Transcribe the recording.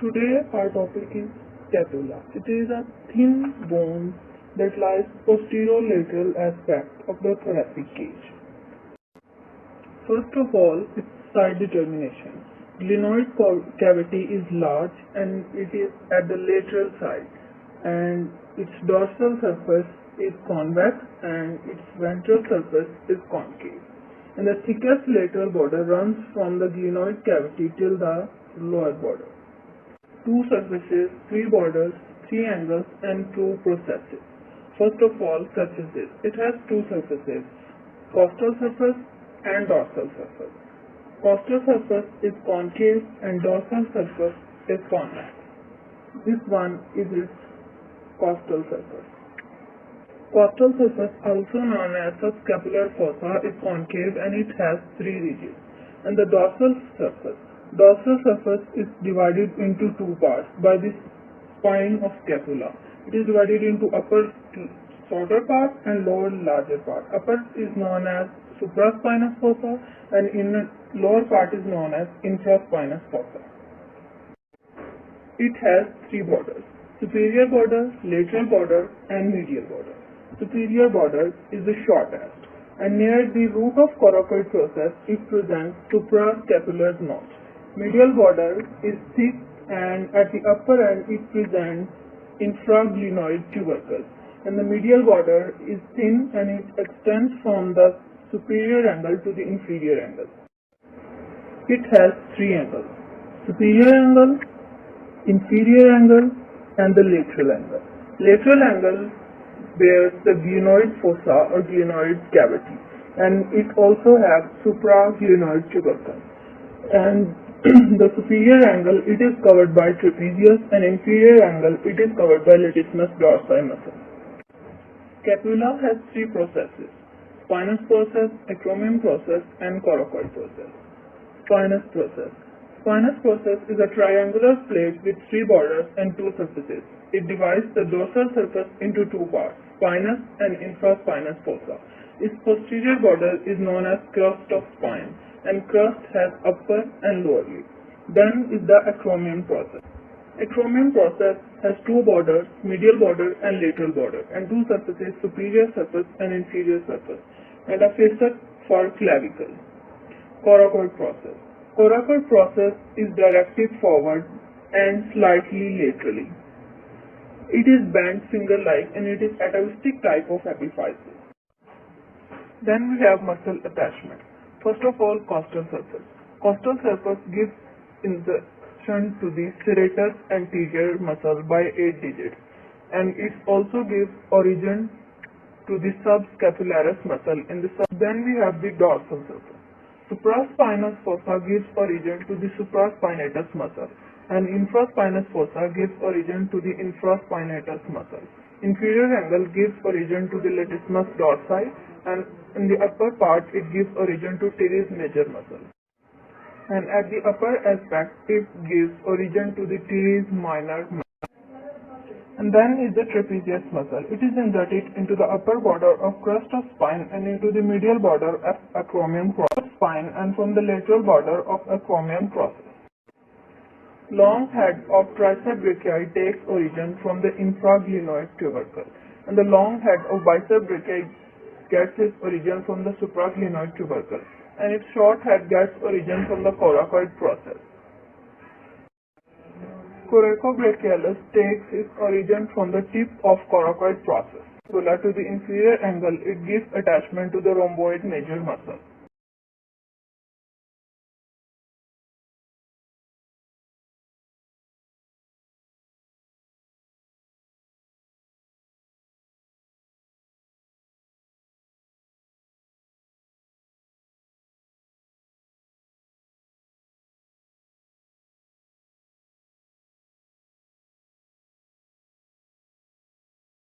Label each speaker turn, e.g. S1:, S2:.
S1: Today our topic is scapula. It is a thin bone that lies posterolateral aspect of the thoracic cage. First of all, its side determination. Glenoid cavity is large and it is at the lateral side, and its dorsal surface is convex and its ventral surface is concave. And the thickest lateral border runs from the glenoid cavity till the lower border. Two surfaces, three borders, three angles, and two processes. First of all, surfaces. It has two surfaces, costal surface and dorsal surface. Costal surface is concave and dorsal surface is convex. This one is its costal surface. Costal surface, also known as subscapular fossa, is concave and it has three ridges. And the dorsal surface is divided into two parts by the spine of scapula. It is divided into upper shorter part and lower larger part. Upper is known as supraspinous fossa and lower part is known as infraspinous fossa. It has three borders: superior border, lateral border, and medial border. Superior border is the shortest, and near the root of coracoid process it presents suprascapular notch. Medial border is thick and at the upper end it presents infraglenoid tubercle, and the medial border is thin and it extends from the superior angle to the inferior angle. It has three angles: superior angle, inferior angle, and the lateral angle. Lateral angle bears the glenoid fossa or glenoid cavity, and it also has supraglenoid tubercle. And the superior angle, it is covered by trapezius, and inferior angle, it is covered by latissimus dorsi muscle. Scapula has three processes: spinous process, acromion process, and coracoid process. Spinous process. Spinous process is a triangular plate with three borders and two surfaces. It divides the dorsal surface into two parts, spinous and infraspinous fossa. Its posterior border is known as crust of spine, and crust has upper and lower lip. Then is the acromion process. Acromion process has two borders, medial border and lateral border, and two surfaces, superior surface and inferior surface, and a facet for clavicle. Coracoid process. Coracoid process is directed forward and slightly laterally. It is bent finger-like and it is atavistic type of epiphysis. Then we have muscle attachment. First of all, costal surface. Costal surface gives insertion to the serratus anterior muscle by 8 digits, and it also gives origin to the subscapularis muscle in the Then we have the dorsal surface. Supraspinous fossa gives origin to the supraspinatus muscle, and infraspinous fossa gives origin to the infraspinatus muscle. Inferior angle gives origin to the latissimus dorsi, and in the upper part it gives origin to teres major muscle. And at the upper aspect it gives origin to the teres minor muscle. And then is the trapezius muscle. It is inserted into the upper border of crust of spine and into the medial border of acromion process spine and from the lateral border of acromion process. Long head of tricep brachii takes origin from the infraglenoid tubercle, and the long head of bicep brachii gets its origin from the supraglenoid tubercle, and its short head gets origin from the coracoid process. Coracobrachialis takes its origin from the tip of coracoid process. Similar to the inferior angle, it gives attachment to the rhomboid major muscle.